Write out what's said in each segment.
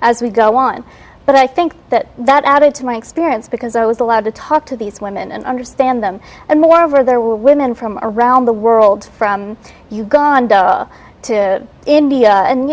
as we go on. But I think that added to my experience because I was allowed to talk to these women and understand them. And moreover, there were women from around the world, from Uganda to India, and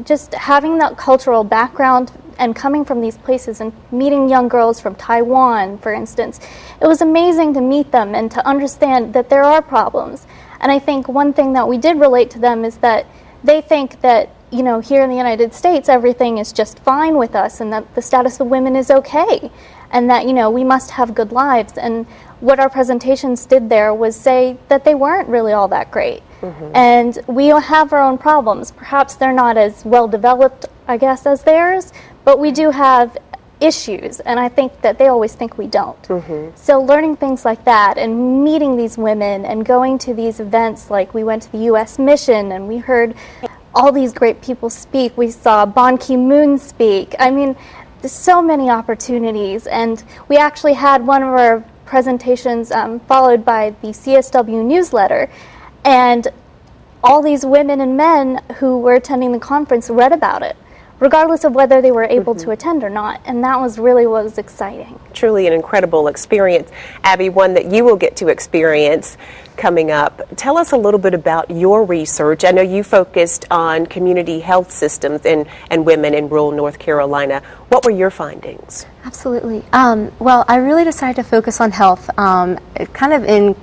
just having that cultural background and coming from these places and meeting young girls from Taiwan, for instance, it was amazing to meet them and to understand that there are problems. And I think one thing that we did relate to them is that they think that here in the United States, everything is just fine with us and that the status of women is okay and that, we must have good lives. And what our presentations did there was say that they weren't really all that great. Mm-hmm. And we have our own problems. Perhaps they're not as well developed, I guess, as theirs, but we do have issues, and I think that they always think we don't. Mm-hmm. So learning things like that and meeting these women and going to these events, like we went to the U.S. mission and we heard all these great people speak. We saw Ban Ki-moon speak. I mean, there's so many opportunities, and we actually had one of our presentations followed by the CSW newsletter, and all these women and men who were attending the conference read about it, regardless of whether they were able to attend or not, and that was really what was exciting. Truly an incredible experience. Abby, one that you will get to experience coming up. Tell us a little bit about your research. I know you focused on community health systems and women in rural North Carolina. What were your findings? Absolutely. Well, I really decided to focus on health, kind of in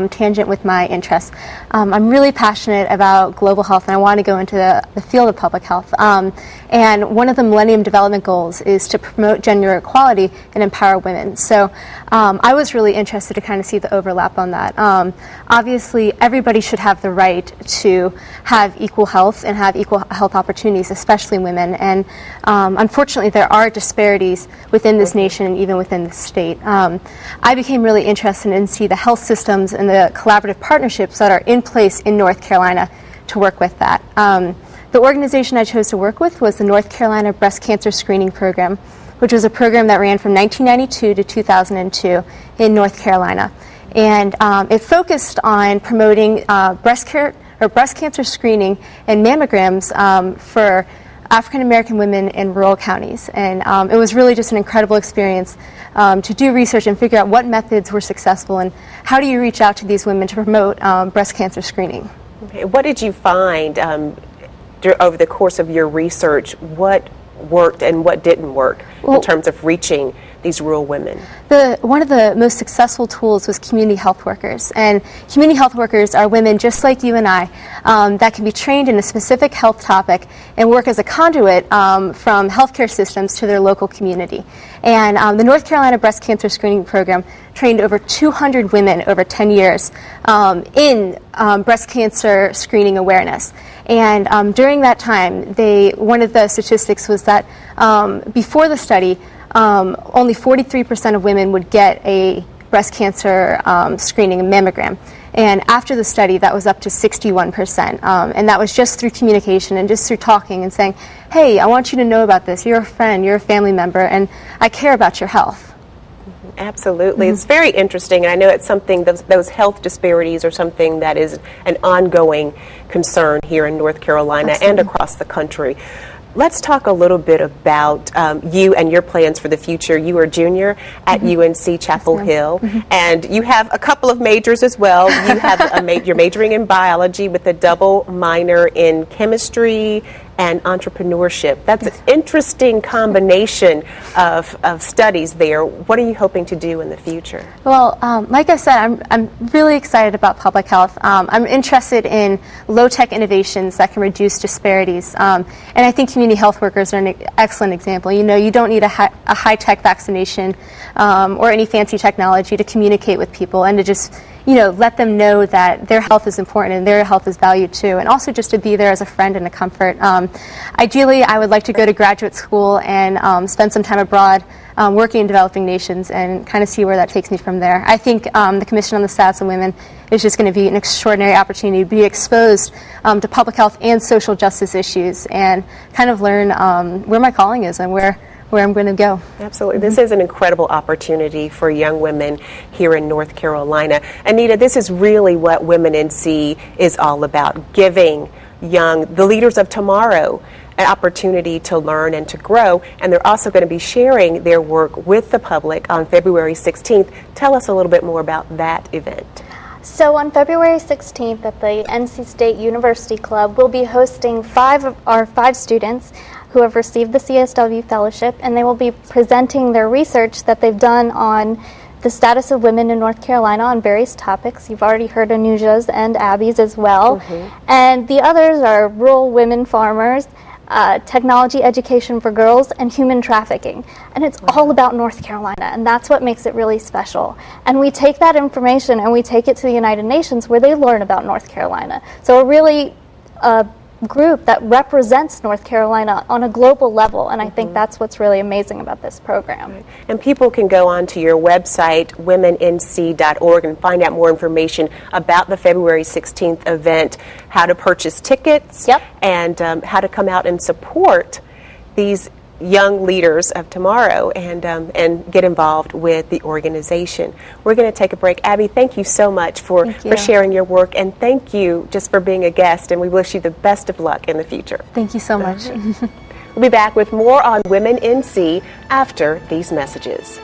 tangent with my interests. I'm really passionate about global health, and I want to go into the field of public health. And one of the Millennium Development Goals is to promote gender equality and empower women. So I was really interested to kind of see the overlap on that. Obviously, everybody should have the right to have equal health and have equal health opportunities, especially women. And unfortunately, there are disparities within this nation and even within the state. I became really interested in see the health systems and the collaborative partnerships that are in place in North Carolina to work with that. The organization I chose to work with was the North Carolina Breast Cancer Screening Program, which was a program that ran from 1992 to 2002 in North Carolina. And it focused on promoting breast cancer screening and mammograms for African American women in rural counties. And it was really just an incredible experience to do research and figure out what methods were successful and how do you reach out to these women to promote breast cancer screening. Okay. What did you find over the course of your research? What worked and what didn't work in terms of reaching these rural women? One of the most successful tools was community health workers. And community health workers are women just like you and I that can be trained in a specific health topic and work as a conduit from healthcare systems to their local community. And the North Carolina Breast Cancer Screening Program trained over 200 women over 10 years in breast cancer screening awareness. And during that time, one of the statistics was that before the study, only 43% of women would get a breast cancer screening, a mammogram. And after the study, that was up to 61%. And that was just through communication and just through talking and saying, hey, I want you to know about this. You're a friend, you're a family member, and I care about your health. Absolutely. It's very interesting, and I know it's something, those health disparities are something that is an ongoing concern here in North Carolina and across the country. Let's talk a little bit about you and your plans for the future. You are a junior at UNC Chapel Hill, and you have a couple of majors as well. You have you're majoring in biology with a double minor in chemistry and entrepreneurship. That's an interesting combination of studies there. What are you hoping to do in the future? Well, like I said, I'm really excited about public health. I'm interested in low-tech innovations that can reduce disparities. And I think community health workers are an excellent example. You don't need a high-tech vaccination or any fancy technology to communicate with people and to just let them know that their health is important and their health is valued too, and also just to be there as a friend and a comfort. Ideally, I would like to go to graduate school and spend some time abroad working in developing nations and kind of see where that takes me from there. I think the Commission on the Status of Women is just going to be an extraordinary opportunity to be exposed to public health and social justice issues and kind of learn where my calling is and where I'm going to go. Absolutely. This is an incredible opportunity for young women here in North Carolina. Anita, this is really what WomenNC is all about, giving the leaders of tomorrow an opportunity to learn and to grow, and they're also going to be sharing their work with the public on February 16th. Tell us a little bit more about that event. So on February 16th at the NC State University Club, we'll be hosting five students who have received the CSW Fellowship, and they will be presenting their research that they've done on the status of women in North Carolina on various topics. You've already heard Anuja's and Abby's as well. And the others are rural women farmers, technology education for girls, and human trafficking. And it's all about North Carolina, and that's what makes it really special. And we take that information and we take it to the United Nations where they learn about North Carolina. So a really group that represents North Carolina on a global level, and I think that's what's really amazing about this program. And people can go onto your website, womennc.org, and find out more information about the February 16th event, how to purchase tickets, and how to come out and support these young leaders of tomorrow and get involved with the organization. We're going to take a break. Abby, thank you so much for sharing your work, and thank you just for being a guest, and we wish you the best of luck in the future. Thank you so much. We'll be back with more on WomenNC after these messages.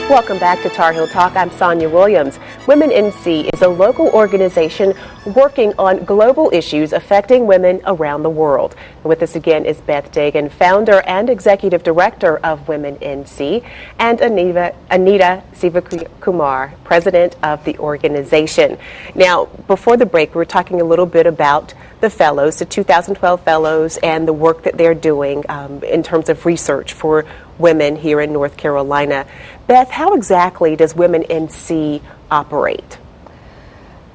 Welcome back to Tar Heel Talk. I'm Sonia Williams. WomenNC is a local organization working on global issues affecting women around the world. With us again is Beth Dagan, founder and executive director of WomenNC, and Anita Sivakumar, president of the organization. Now, before the break, we were talking a little bit about the fellows, the 2012 fellows, and the work that they're doing in terms of research for women here in North Carolina. Beth, how exactly does WomenNC operate?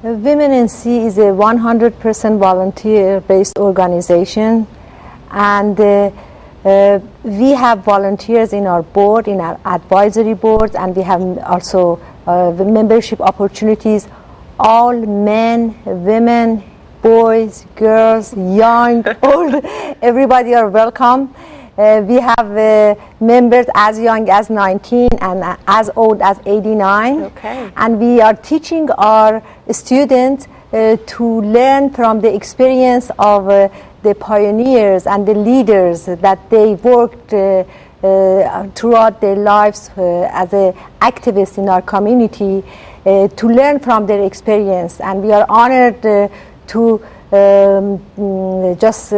WomenNC is a 100% volunteer-based organization, and we have volunteers in our board, in our advisory boards, and we have also the membership opportunities. All men, women, boys, girls, young, old, everybody are welcome. We have members as young as 19 and as old as 89. Okay. And we are teaching our students to learn from the experience of the pioneers and the leaders that they worked throughout their lives as activists in our community. to learn from their experience. And we are honored to just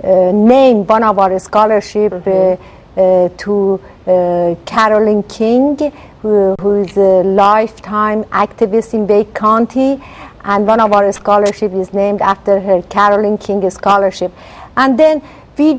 name one of our scholarship to Carolyn King, who is a lifetime activist in Bay County, and one of our scholarship is named after her, Carolyn King Scholarship. And then we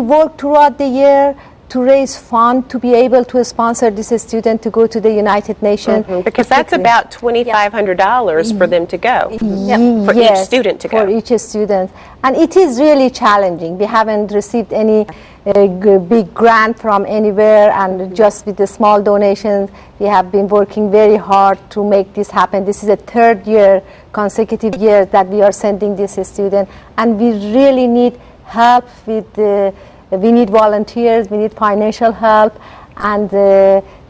work throughout the year to raise funds to be able to sponsor this student to go to the United Nations. Because that's about $2,500 for them to go, for each student to go. For each student. And it is really challenging. We haven't received any big grant from anywhere, and just with the small donations, we have been working very hard to make this happen. This is the third year, consecutive year, that we are sending this student, and we really need help with we need volunteers, we need financial help, and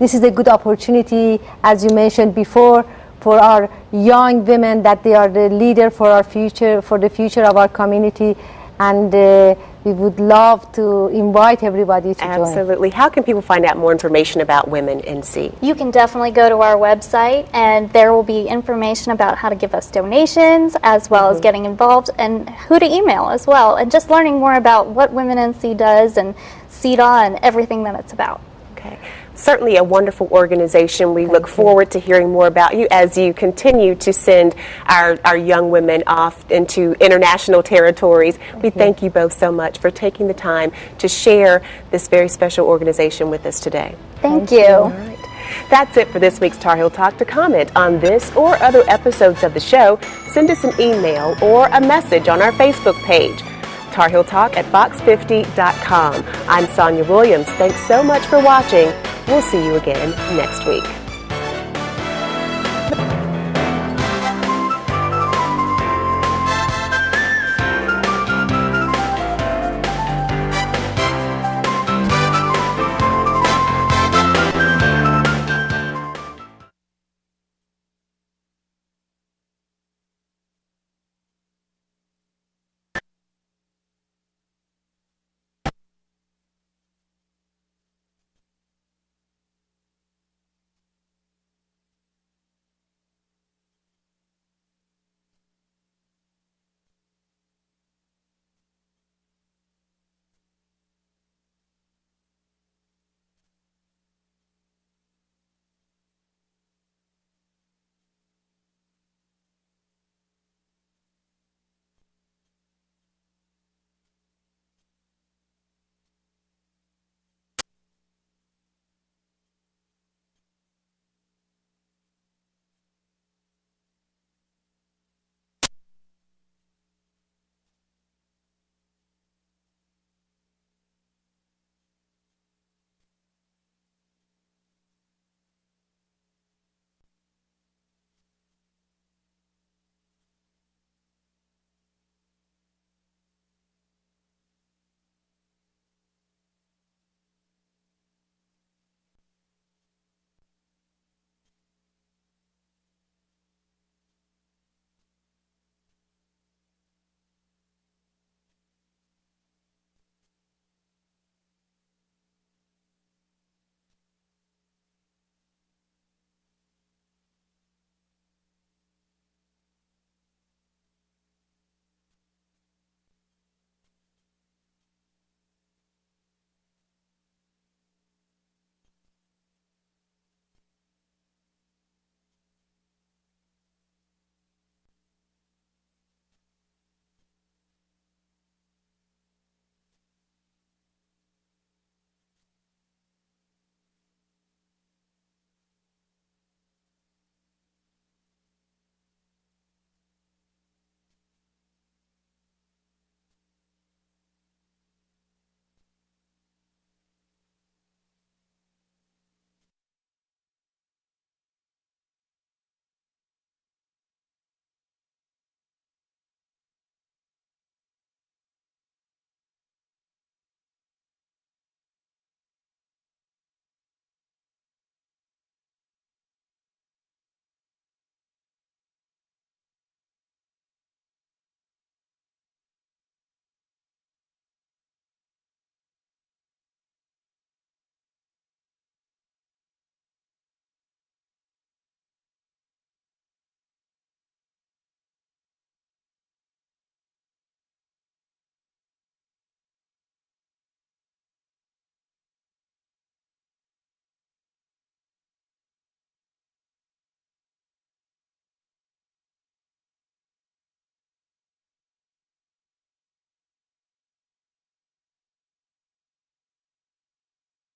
this is a good opportunity, as you mentioned before, for our young women, that they are the leader for our future, for the future of our community, and we would love to invite everybody to join. Absolutely. How can people find out more information about WomenNC? You can definitely go to our website, and there will be information about how to give us donations, as well as getting involved, and who to email as well, and just learning more about what WomenNC does and CEDA and everything that it's about. Okay. Certainly a wonderful organization. We look forward to hearing more about you as you continue to send our young women off into international territories. We thank you both so much for taking the time to share this very special organization with us today. Thank you. All right. That's it for this week's Tar Heel Talk. To comment on this or other episodes of the show, send us an email or a message on our Facebook page, TarHeelTalk@box50.com. I'm Sonia Williams. Thanks so much for watching. We'll see you again next week.